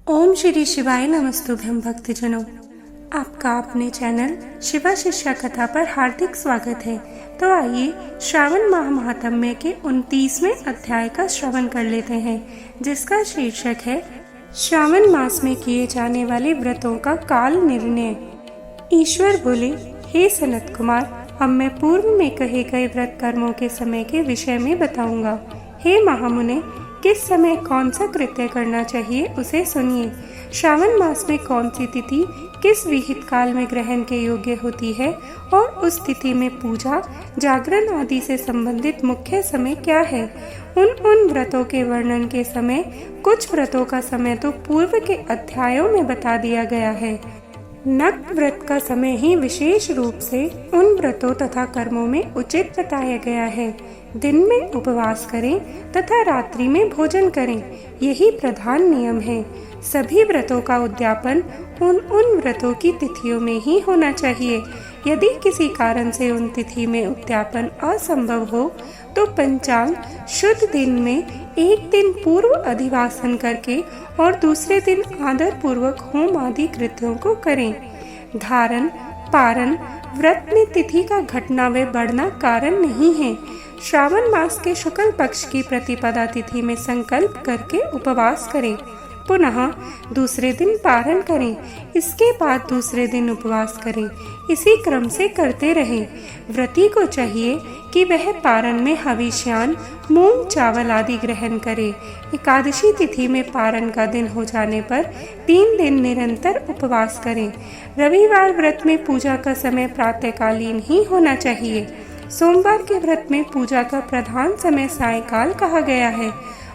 ओम श्री शिवाय नमस्तुभ्यं भक्तजनों, आपका अपने चैनल शिवा शिष्या कथा पर हार्दिक स्वागत है। तो आइए श्रावण माह महात्म्य के 29वें अध्याय का श्रवण कर लेते हैं, जिसका शीर्षक है श्रावण मास में किए जाने वाले व्रतों का काल निर्णय। ईश्वर बोले, हे सनत कुमार, अब मैं पूर्व में कहे गए व्रत कर्मों के समय के विषय में बताऊंगा। हे महामुने, किस समय कौन सा कृत्य करना चाहिए उसे सुनिए। श्रावण मास में कौन सी तिथि किस विहित काल में ग्रहण के योग्य होती है और उस तिथि में पूजा, जागरण आदि से संबंधित मुख्य समय क्या है। उन व्रतों के वर्णन के समय कुछ व्रतों का समय तो पूर्व के अध्यायों में बता दिया गया है। नक्त व्रत का समय ही विशेष रूप से उन व्रतों तथा कर्मों में उचित बताया गया है। दिन में उपवास करें तथा रात्रि में भोजन करें, यही प्रधान नियम है। सभी व्रतों का उद्यापन उन व्रतों की तिथियों में ही होना चाहिए। यदि किसी कारण से उन तिथि में उद्यापन असंभव हो तो पंचांग शुद्ध दिन में एक दिन पूर्व अधिवासन करके और दूसरे दिन आदर पूर्वक होम आदि कृत्यों को करें। धारण पारण व्रत में तिथि का घटना व बढ़ना कारण नहीं है। श्रावण मास के शुक्ल पक्ष की प्रतिपदा तिथि में संकल्प करके उपवास करें, पुनः दूसरे दिन पारण करें, इसके बाद दूसरे दिन उपवास करें। इसी क्रम से करते रहें। व्रती को चाहिए कि वह पारण में हविष्यान, मूंग चावल आदि ग्रहण करे। एकादशी तिथि में पारण का दिन हो जाने पर 3 दिन निरंतर उपवास करें। रविवार व्रत में पूजा का समय प्रातःकालीन ही होना चाहिए। सोमवार के व्रत में पूजा का प्रधान समय सायंकाल कहा गया है।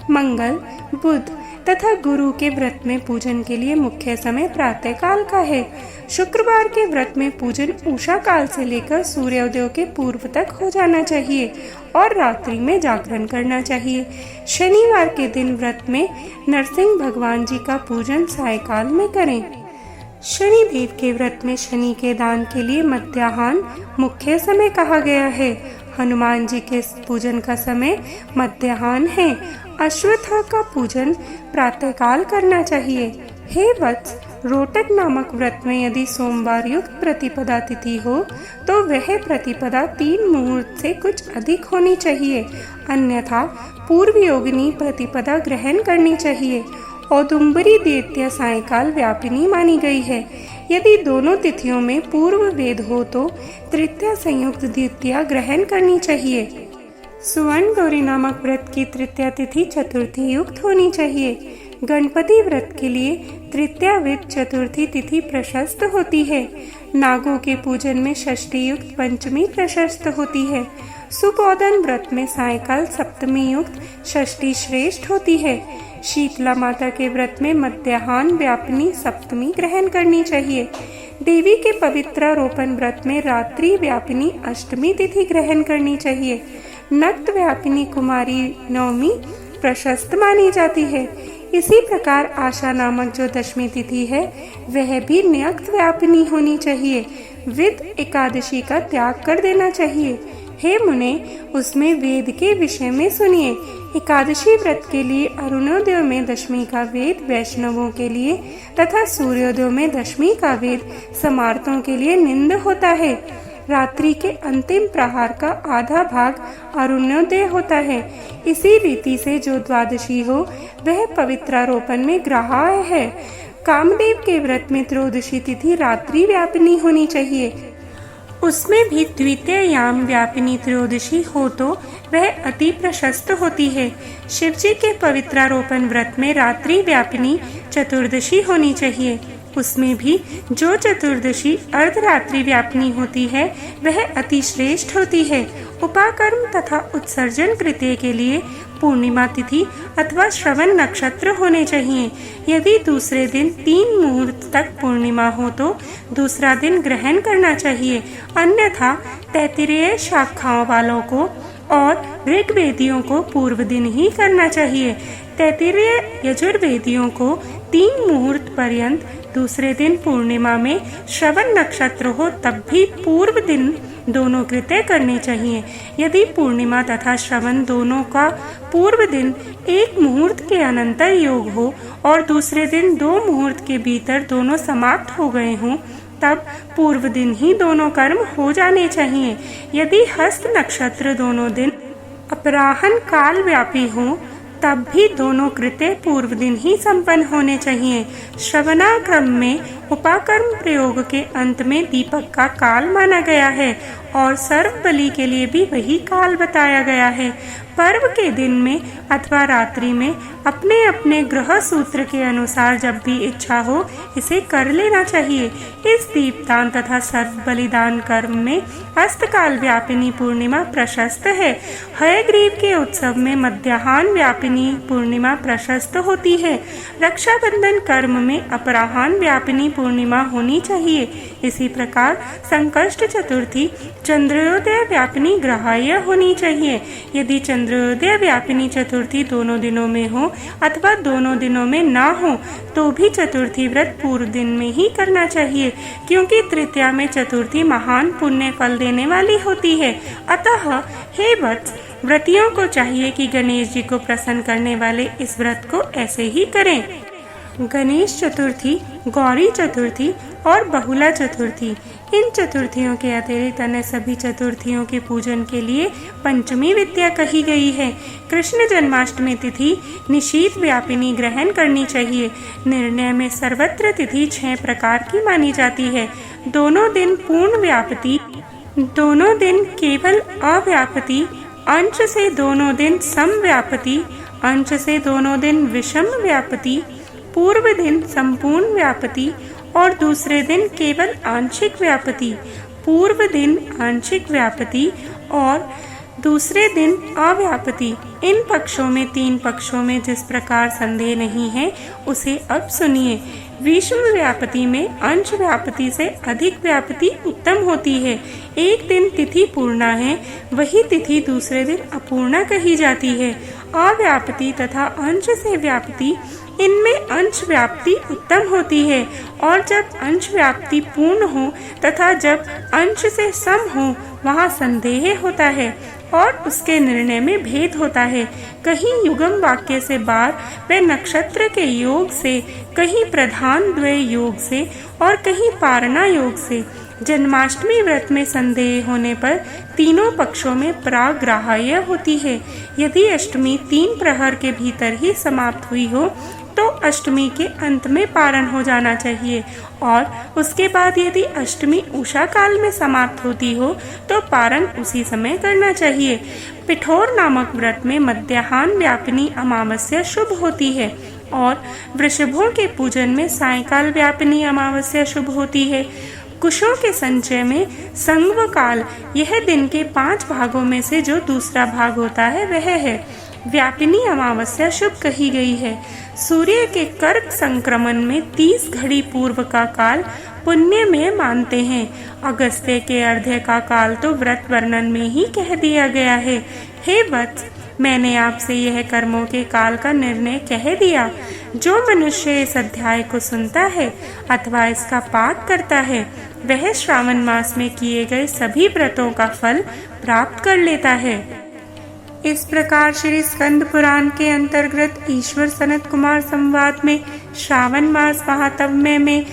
मंगल, बुध तथा गुरु के व्रत में पूजन के लिए मुख्य समय प्रातःकाल का है। शुक्रवार के व्रत में पूजन उषा काल से लेकर सूर्योदय के पूर्व तक हो जाना चाहिए और रात्रि में जागरण करना चाहिए। शनिवार के दिन व्रत में नरसिंह भगवान जी का पूजन सायंकाल में करें। शनिदेव के व्रत में शनि के दान के लिए मध्याह्न मुख्य समय कहा गया है। हनुमान जी के पूजन का समय मध्याह्न है। अश्वत्थ का पूजन प्रातःकाल करना चाहिए। हे वत्स, रोटक नामक व्रत में यदि सोमवार युक्त प्रतिपदा तिथि हो तो वह प्रतिपदा 3 मुहूर्त से कुछ अधिक होनी चाहिए, अन्यथा पूर्व योगिनी प्रतिपदा ग्रहण करनी चाहिए। औदुंबरी द्वितीया सायंकाल व्यापिनी मानी गई है। यदि दोनों तिथियों में पूर्व वेद हो तो तृतीया संयुक्त द्वितीया ग्रहण करनी चाहिए। सुवर्ण गौरी नामक व्रत की तृतीया तिथि चतुर्थी युक्त होनी चाहिए। गणपति व्रत के लिए तृतीया विद चतुर्थी तिथि प्रशस्त होती है। नागों के पूजन में षष्ठी युक्त पंचमी प्रशस्त होती है। सुबोधन व्रत में सायंकाल सप्तमी युक्त षष्ठी श्रेष्ठ होती है। शीतला माता के व्रत में मध्याह्न व्यापिनी सप्तमी ग्रहण करनी चाहिए। देवी के पवित्रारोपण व्रत में रात्रि व्यापिनी अष्टमी तिथि ग्रहण करनी चाहिए। नक्त व्यापिनी कुमारी नवमी प्रशस्त मानी जाती है। इसी प्रकार आशा नामक जो दशमी तिथि है वह भी न्यक्त व्यापिनी होनी चाहिए। विद एकादशी का त्याग कर देना चाहिए। हे मुने, उसमें वेद के विषय में सुनिए। एकादशी व्रत के लिए अरुणोदय में दशमी का वेद वैष्णवों के लिए तथा सूर्योदय में दशमी का वेद समार्तों के लिए निंद होता है। रात्रि के अंतिम प्रहार का आधा भाग अरुणोदय होता है। इसी रीति से जो द्वादशी हो वह पवित्रारोपण में ग्राह्य है। कामदेव के व्रत में त्रयोदशी तिथि रात्रि व्यापिनी होनी चाहिए। उसमें भी द्वितीय याम व्यापिनी त्रयोदशी हो तो वह अति प्रशस्त होती है। शिवजी के पवित्रारोपण व्रत में रात्रि व्यापिनी चतुर्दशी होनी चाहिए। उसमें भी जो चतुर्दशी अर्धरात्रि व्यापिनी होती है वह अति श्रेष्ठ होती है। उपाकर्म तथा उत्सर्जन कृत्य के लिए पूर्णिमा तिथि अथवा श्रवण नक्षत्र होने चाहिए। यदि दूसरे दिन 3 मुहूर्त तक पूर्णिमा हो तो दूसरा दिन ग्रहण करना चाहिए, अन्यथा तैत्तिरीय शाखाओं वालों को और ऋग्वेदियों को पूर्व दिन ही करना चाहिए। तैत्तिरीय यजुर्वेदियों को 3 मुहूर्त पर्यंत, दूसरे दिन पूर्णिमा में श्रवण नक्षत्र हो तब भी पूर्व दिन दोनों कृत्य करने चाहिए। यदि पूर्णिमा तथा श्रवण दोनों का पूर्व दिन 1 मुहूर्त के अनंतर योग हो और दूसरे दिन 2 मुहूर्त के भीतर दोनों समाप्त हो गए हों, तब पूर्व दिन ही दोनों कर्म हो जाने चाहिए। यदि हस्त नक्षत्र दोनों दिन अपराह्न काल व्यापी हो, तब भी दोनों कृत्य पूर्व दिन ही संपन्न होने चाहिए। श्रवणाक्रम में उपाकर्म प्रयोग के अंत में दीपक का काल माना गया है और सर्व बलि के लिए भी वही काल बताया गया है। पर्व के दिन में अथवा रात्रि में अपने अपने ग्रह सूत्र के अनुसार जब भी इच्छा हो इसे कर लेना चाहिए। इस दीपदान तथा सर्व बलिदान कर्म में अस्तकाल व्यापिनी पूर्णिमा प्रशस्त है। हयग्रीव के उत्सव में मध्याह्न व्यापिनी पूर्णिमा प्रशस्त होती है। रक्षाबंधन कर्म में अपराह्न व्यापिनी पूर्णिमा होनी चाहिए। इसी प्रकार संकष्ट चतुर्थी चंद्रोदय व्यापिनी ग्रहाय होनी चाहिए। यदि चंद्रोदय व्यापिनी चतुर्थी दोनों दिनों में हो अथवा दोनों दिनों में ना हो तो भी चतुर्थी व्रत पूर्व दिन में ही करना चाहिए, क्योंकि तृतीया में चतुर्थी महान पुण्य फल देने वाली होती है। अतः हे वत्स, व्रतियों को चाहिए कि गणेश जी को प्रसन्न करने वाले इस व्रत को ऐसे ही करें। गणेश चतुर्थी, गौरी चतुर्थी और बहुला चतुर्थी, इन चतुर्थियों के अतिरिक्त अन्य सभी चतुर्थियों के पूजन के लिए पंचमी विद्या कही गई है। कृष्ण जन्माष्टमी तिथि निशीथ व्यापिनी ग्रहण करनी चाहिए। निर्णय में सर्वत्र तिथि 6 प्रकार की मानी जाती है। दोनों दिन पूर्ण व्यापति, दोनों दिन केवल अव्यापति, अंश से दोनों दिन समव्यापति, अंश से दोनों दिन विषम व्यापति, पूर्व दिन संपूर्ण व्यापति और दूसरे दिन केवल आंशिक व्यापति। पूर्व दिन आंशिक व्यापति और दूसरे दिन अव्यापति। इन पक्षों में 3 पक्षों में जिस प्रकार संदेह नहीं है उसे अब सुनिए। विषम व्यापति में अंश व्यापति से अधिक व्यापति उत्तम होती है। एक दिन तिथि पूर्णा है, वही तिथि दूसरे दिन अपूर्णा कही जाती है। अव्यापति तथा अंश से व्यापति, इनमें अंश व्याप्ति उत्तम होती है और जब अंश व्याप्ति पूर्ण हो तथा जब अंश से सम हो वहाँ संदेह होता है और उसके निर्णय में भेद होता है। कहीं युगम वाक्य से बार व नक्षत्र के योग से, कहीं प्रधान द्वय योग से और कहीं पारणा योग से। जन्माष्टमी व्रत में संदेह होने पर तीनों पक्षों में प्राग्राह्य होती है। यदि अष्टमी 3 प्रहर के भीतर ही समाप्त हुई हो तो अष्टमी के अंत में पारण हो जाना चाहिए और उसके बाद यदि अष्टमी उषा काल में समाप्त होती हो तो पारण उसी समय करना चाहिए। पिठोर नामक व्रत में मध्याह्न व्यापिनी अमावस्या शुभ होती है और वृषभों के पूजन में सायंकाल व्यापिनी अमावस्या शुभ होती है। कुशों के संचय में संगव काल, यह दिन के 5 भागों में से जो दूसरा भाग होता है वह है। व्यापिनी अमावस्या शुभ कही गई है। सूर्य के कर्क संक्रमण में 30 घड़ी पूर्व का काल पुण्य में मानते हैं। अगस्त्य के अर्ध्य का काल तो व्रत वर्णन में ही कह दिया गया है। हे वत्स, मैंने आपसे यह कर्मों के काल का निर्णय कह दिया। जो मनुष्य इस अध्याय को सुनता है अथवा इसका पाठ करता है वह श्रावण मास में किए गए सभी व्रतों का फल प्राप्त कर लेता है। इस प्रकार श्री स्कंद पुराण के अंतर्गत ईश्वर सनत कुमार संवाद में श्रावण मास महात्म्य में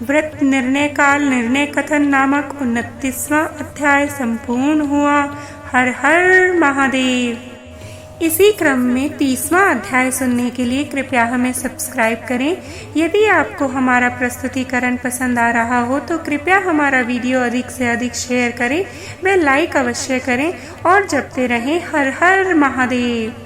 व्रत निर्णय काल निर्णय कथन नामक 29वां अध्याय संपूर्ण हुआ। हर हर महादेव। इसी क्रम में 30वां अध्याय सुनने के लिए कृपया हमें सब्सक्राइब करें। यदि आपको हमारा प्रस्तुतिकरण पसंद आ रहा हो तो कृपया हमारा वीडियो अधिक से अधिक शेयर करें व लाइक अवश्य करें और जपते रहें हर हर महादेव।